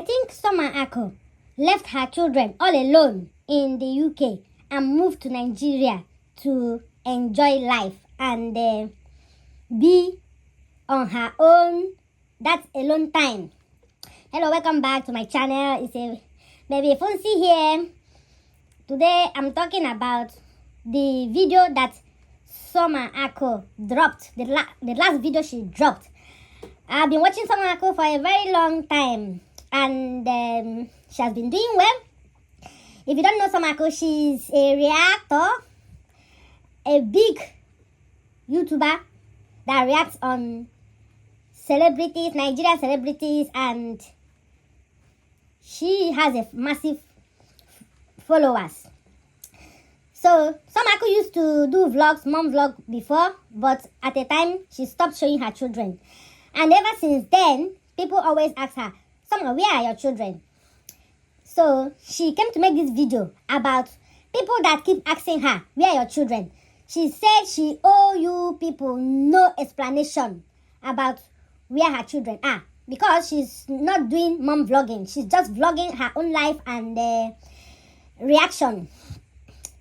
I think Summer Ako left her children all alone in the UK and moved to Nigeria to enjoy life and be on her own. That's alone time. Hello, welcome back to my channel. It's a baby Fonsi here. Today I'm talking about the video that Summer Ako dropped, the last video she dropped. I've been watching Summer Ako for a very long time, and she has been doing well. If you don't know Summer Ako, she's a reactor, a big YouTuber that reacts on celebrities, Nigerian celebrities, and she has a massive followers. So Summer Ako used to do vlogs, mom vlog before, but at a time she stopped showing her children. And ever since then, people always ask her, Summer, where are your children? So she came to make this video about people that keep asking her, where are your children? She said she owe you people no explanation about where her children are, because she's not doing mom vlogging. She's just vlogging her own life and reaction.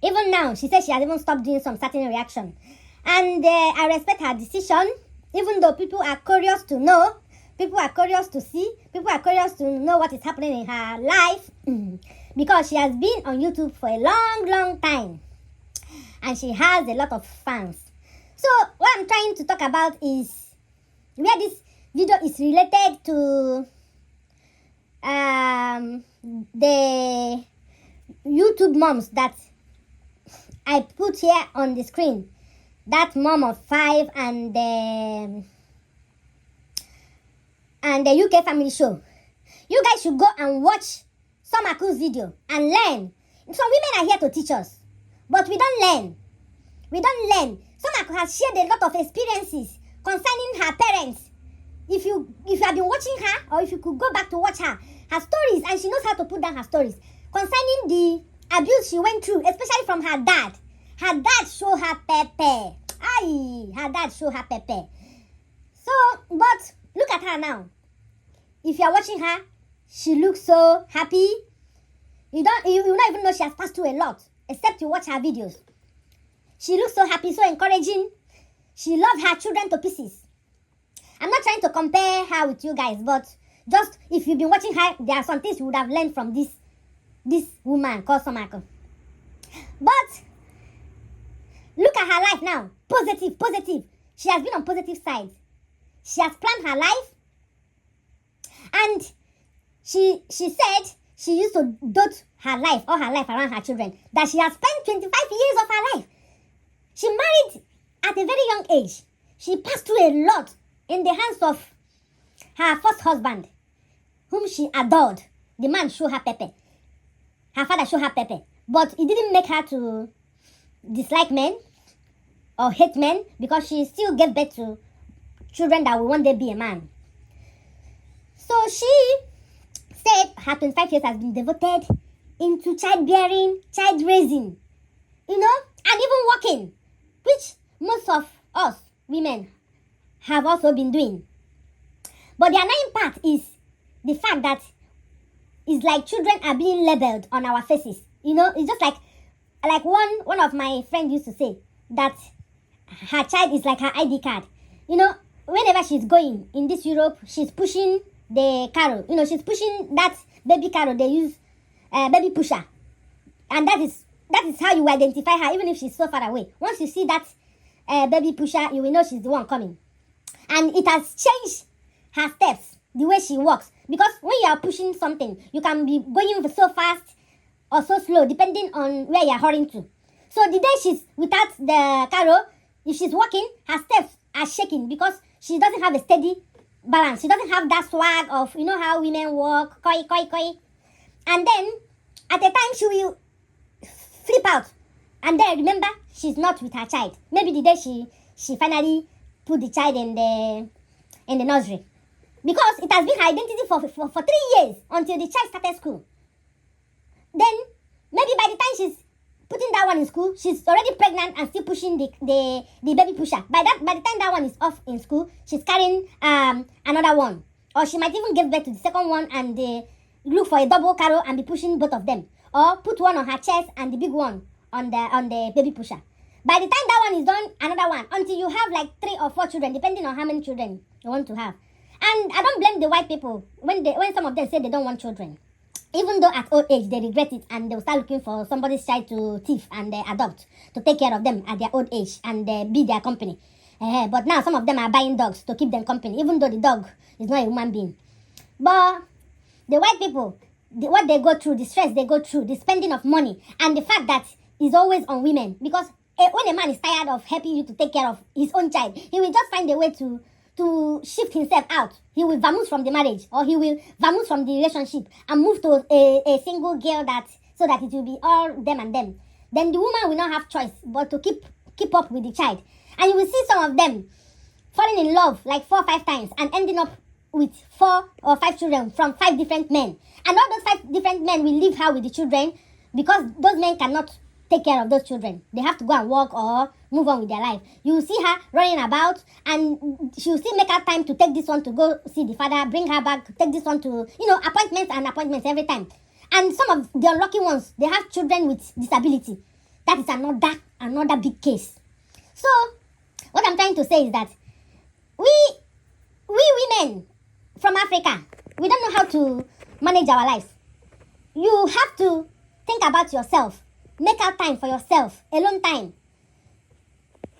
Even now, she says she has even stopped doing some certain reaction. And I respect her decision, even though people are curious to know, people are curious to see, people are curious to know what is happening in her life, because she has been on YouTube for a long time. And she has a lot of fans. So what I'm trying to talk about is where this video is related to the YouTube moms that I put here on the screen. That mom of 5 and the UK family show. You guys should go and watch Summer Ako's video and learn. Some women are here to teach us, but we don't learn. We don't learn. Summer Ako has shared a lot of experiences concerning her parents. If you have been watching her, or if you could go back to watch her stories, and she knows how to put down her stories concerning the abuse she went through, especially from her dad. Her dad show her pepper. Aye, her dad show her pepper. So, but look at her now. If you are watching her, she looks so happy. You don't even know she has passed through a lot, except you watch her videos. She looks so happy, so encouraging. She loves her children to pieces. I'm not trying to compare her with you guys, but just if you've been watching her, there are some things you would have learned from this woman called Summer Ako. But look at her life now. Positive. She has been on positive side. She has planned her life. And she said she used to dote all her life around her children. That she has spent 25 years of her life. She married at a very young age. She passed through a lot in the hands of her first husband, whom she adored. The man showed her pepper. Her father showed her pepper. But it didn't make her to dislike men or hate men, because she still gave birth to children that will one day be a man. So she said her 25 years has been devoted into childbearing, child raising, and even working, which most of us women have also been doing. But the annoying part is the fact that it's like children are being labeled on our faces. It's just like one of my friends used to say, that her child is like her ID card. Whenever she's going in this Europe, she's pushing the carol. She's pushing that baby carol they use, baby pusher. And that is how you identify her, even if she's so far away. Once you see that baby pusher, you will know she's the one coming. And it has changed her steps, the way she walks. Because when you are pushing something, you can be going so fast or so slow, depending on where you are hurrying to. So the day she's without the carol, if she's walking, her steps are shaking because she doesn't have a steady balance. She doesn't have that swag of, how women walk, koi. And then, at a time, she will flip out. And then, remember, she's not with her child. Maybe the day she finally put the child in the nursery. Because it has been her identity for 3 years, until the child started school. Then, maybe by the time she's putting that one in school, she's already pregnant and still pushing the baby pusher. By the time that one is off in school, she's carrying another one. Or she might even give birth to the second one, and look for a double carol and be pushing both of them, or put one on her chest and the big one on the baby pusher. By the time that one is done, another one, until you have like 3 or 4 children, depending on how many children you want to have. And I don't blame the white people when some of them say they don't want children. Even though at old age they regret it and they'll start looking for somebody's child to thief and adopt to take care of them at their old age and be their company. But now some of them are buying dogs to keep them company, even though the dog is not a human being. But the white people, what they go through, the stress they go through, the spending of money, and the fact that it's always on women. Because when a man is tired of helping you to take care of his own child, he will just find a way to shift himself out. He will vamoose from the marriage, or he will vamoose from the relationship and move to a single girl, so that it will be all them and them. Then the woman will not have choice but to keep up with the child. And you will see some of them falling in love like 4 or 5 times and ending up with 4 or 5 children from 5 different men. And all those 5 different men will leave her with the children because those men cannot take care of those children. They have to go and work or move on with their life. You will see her running about, and she will still make her time to take this one to go see the father, bring her back, take this one to, appointments every time. And some of the unlucky ones, they have children with disability. That is another big case. So, what I'm trying to say is that we women from Africa, we don't know how to manage our lives. You have to think about yourself. Make out time for yourself, alone time.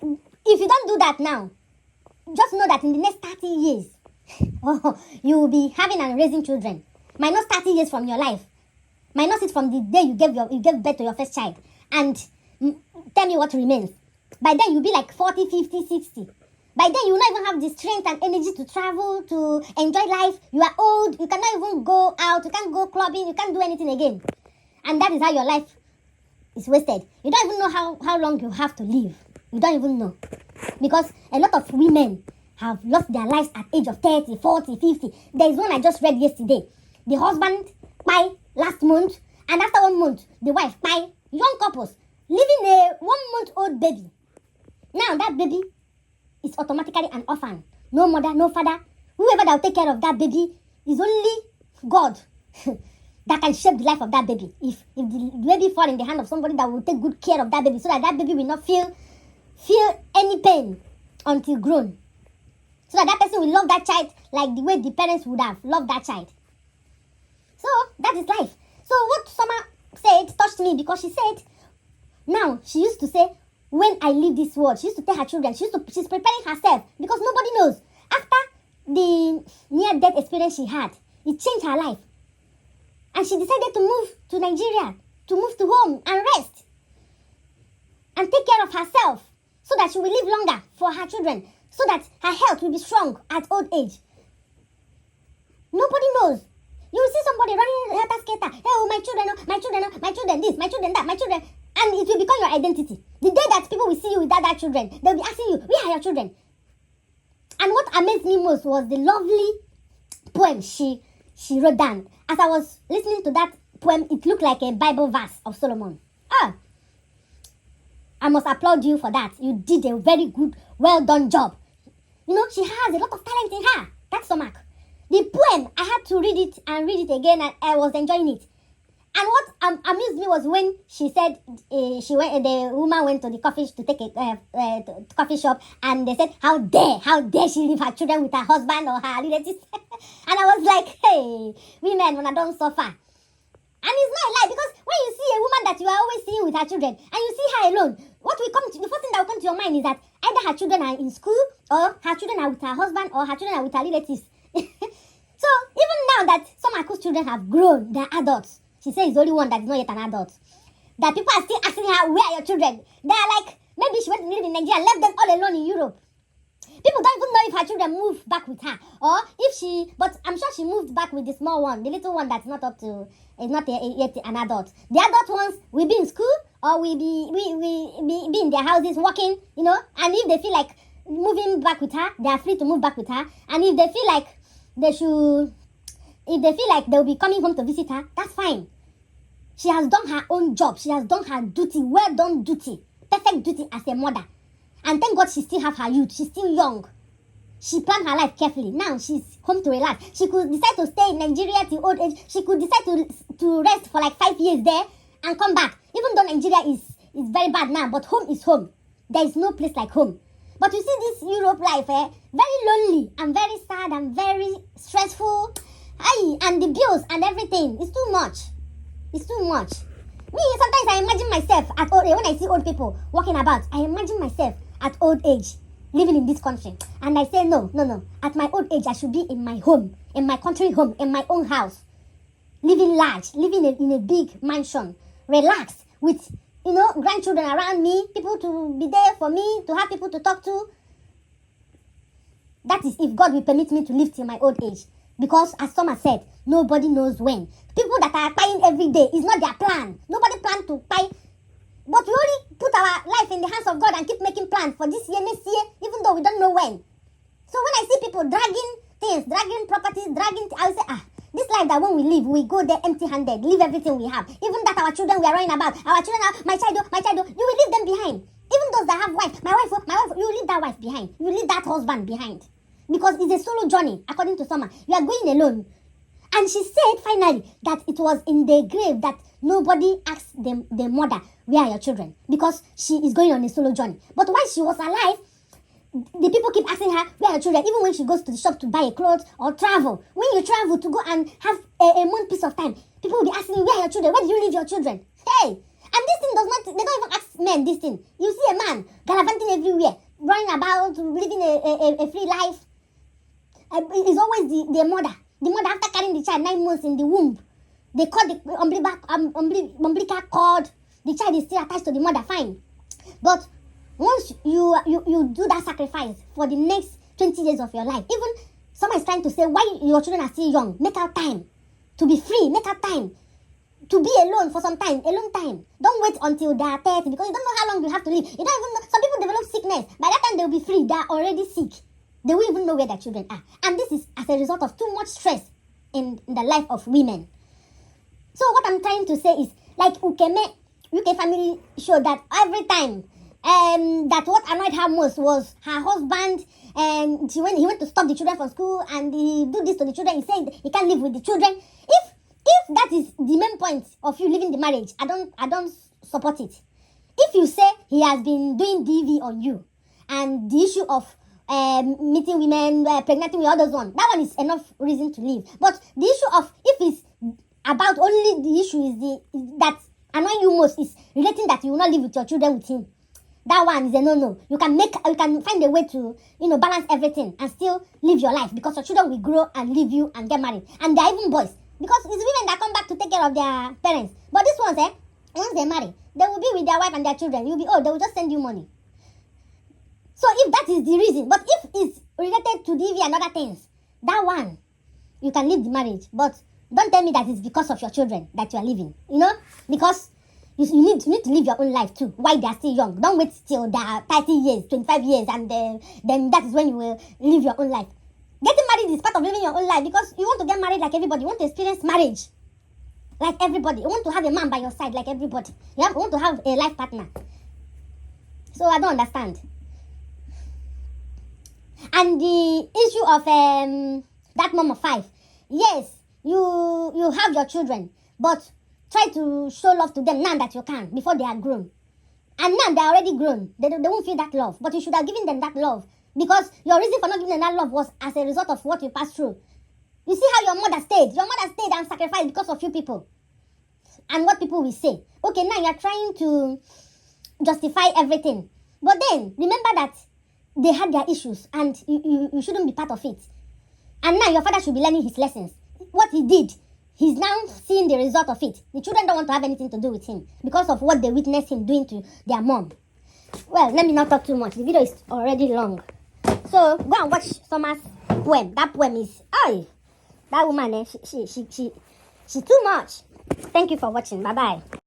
If you don't do that now, just know that in the next 30 years, you will be having and raising children. Minus 30 years from your life. Minus it from the day you gave birth to your first child. And tell me what remains. By then, you'll be like 40, 50, 60. By then, you will not even have the strength and energy to travel, to enjoy life. You are old. You cannot even go out. You can't go clubbing. You can't do anything again. And that is how your life is wasted. You don't even know how long you have to live. You don't even know. Because a lot of women have lost their lives at age of 30, 40, 50. There is one I just read yesterday. The husband died last month, and after 1 month, the wife died. Young couples leaving a 1-month-old baby. Now that baby is automatically an orphan. No mother, no father. Whoever that will take care of that baby is only God that can shape the life of that baby. If the baby fall in the hand of somebody that will take good care of that baby, so that baby will not feel any pain until grown. So that person will love that child like the way the parents would have loved that child. So that is life. So what Summer said touched me, because she said, now she used to say, when I leave this world, she used to tell her children, she's preparing herself, because nobody knows. After the near-death experience she had, it changed her life. And she decided to move to Nigeria, to move to home and rest. And take care of herself, so that she will live longer for her children, so that her health will be strong at old age. Nobody knows. You will see somebody running helter-skelter. Oh, my children, this, my children, that, my children. And it will become your identity. The day that people will see you with other children, they'll be asking you, where are your children? And what amazed me most was the lovely poem she wrote down. As I was listening to that poem, it looked like a Bible verse of Solomon. I must applaud you for that. You did a very good, well done job. You know, she has a lot of talent in her. That's Somak. The poem, I had to read it again, and I was enjoying it. And what amused me was when she said the woman went to the coffee to take a coffee shop, and they said, how dare she leave her children with her husband or her relatives? And I was like, hey, women, when I don't suffer. And it's not a lie, because when you see a woman that you are always seeing with her children, and you see her alone, the first thing that will come to your mind is that either her children are in school, or her children are with her husband, or her children are with her relatives. So even now that some of Aku's children have grown, they're adults. She says he's the only one that is not yet an adult. That people are still asking her, where are your children? They are like, maybe she went to live in Nigeria, left them all alone in Europe. People don't even know if her children moved back with her, or if but I'm sure she moved back with the small one, the little one that's not up to, is not yet an adult. The adult ones will be in school, or will be in their houses working, and if they feel like moving back with her, they are free to move back with her. And if they feel like they'll be coming home to visit her, that's fine. She has done her own job. She has done her duty, well done duty, perfect duty as a mother. And thank God she still have her youth. She's still young. She planned her life carefully. Now she's home to relax. She could decide to stay in Nigeria till old age. She could decide to rest for like 5 years there and come back. Even though Nigeria is very bad now, but home is home. There is no place like home. But you see this Europe life, very lonely and very sad and very stressful. Aye, and the bills and everything. It's too much. It's too much. Me, sometimes I imagine myself at old age. When I see old people walking about, I imagine myself at old age living in this country. And I say, no. At my old age, I should be in my home, in my country home, in my own house. Living large, living in a big mansion. Relax with, grandchildren around me, people to be there for me, to have people to talk to. That is if God will permit me to live till my old age. Because as Summer said, nobody knows when. People that are buying every day is not their plan. Nobody planned to buy. But we only put our life in the hands of God and keep making plans for this year, next year, even though we don't know when. So when I see people dragging things, dragging properties, I'll say, this life that when we live, we go there empty-handed, leave everything we have. Even that our children we are running about, our children are, my child, you will leave them behind. Even those that have wife, my wife, you will leave that wife behind. You will leave that husband behind. Because it's a solo journey, according to Summer. You are going alone. And she said finally that it was in the grave that nobody asked the mother, where are your children? Because she is going on a solo journey. But while she was alive, the people keep asking her, where are your children? Even when she goes to the shop to buy a clothes or travel. When you travel to go and have a month piece of time, people will be asking you, where are your children? Where did you leave your children? Hey! And this thing they don't even ask men this thing. You see a man gallivanting everywhere, running about, living a free life. It's always the mother. The mother, after carrying the child 9 months in the womb, they cut the umbilical cord. The child is still attached to the mother, fine. But once you do that sacrifice for the next 20 years of your life, even someone is trying to say, why your children are still young, make out time to be free, make out time to be alone for some time, a long time. Don't wait until they are 30 because you don't know how long you have to live. You don't even know. Some people develop sickness. By that time, they'll be free. They are already sick. They won't even know where their children are. And this is as a result of too much stress in the life of women. So what I'm trying to say is, like Ukeme, UK family showed that every time that what annoyed her most was her husband, and he went to stop the children from school and he do this to the children. He said he can't live with the children. If that is the main point of you leaving the marriage, I don't support it. If you say he has been doing DV on you and the issue of meeting women, pregnanting with others that one is enough reason to leave. But the issue of if it's about only the issue is that annoying you most is relating that you will not live with your children with him. That one is a no. You can find a way to balance everything and still live your life, because your children will grow and leave you and get married. And they're even boys, because it's women that come back to take care of their parents. But these ones, once they marry, they will be with their wife and their children. You'll be old, they will just send you money. So if that is the reason, but if it's related to DV and other things, that one, you can leave the marriage. But don't tell me that it's because of your children that you are leaving. Because you need to live your own life too while they are still young. Don't wait till they are 30 years, 25 years, and then that is when you will live your own life. Getting married is part of living your own life, because you want to get married like everybody. You want to experience marriage like everybody. You want to have a man by your side like everybody. You want to have a life partner. So I don't understand. And the issue of that mom of 5, yes, you have your children, but try to show love to them now that you can, before they are grown. And now they are already grown. They won't feel that love, but you should have given them that love, because your reason for not giving them that love was as a result of what you passed through. You see how your mother stayed. Your mother stayed and sacrificed because of you people. And what people will say. Okay, now you're trying to justify everything. But then, remember that they had their issues and you shouldn't be part of it. And now your father should be learning his lessons. What he did, he's now seeing the result of it. The children don't want to have anything to do with him because of what they witnessed him doing to their mom. Well, let me not talk too much. The video is already long. So go and watch Summer's poem. That poem is, that woman, she too much. Thank you for watching. Bye-bye.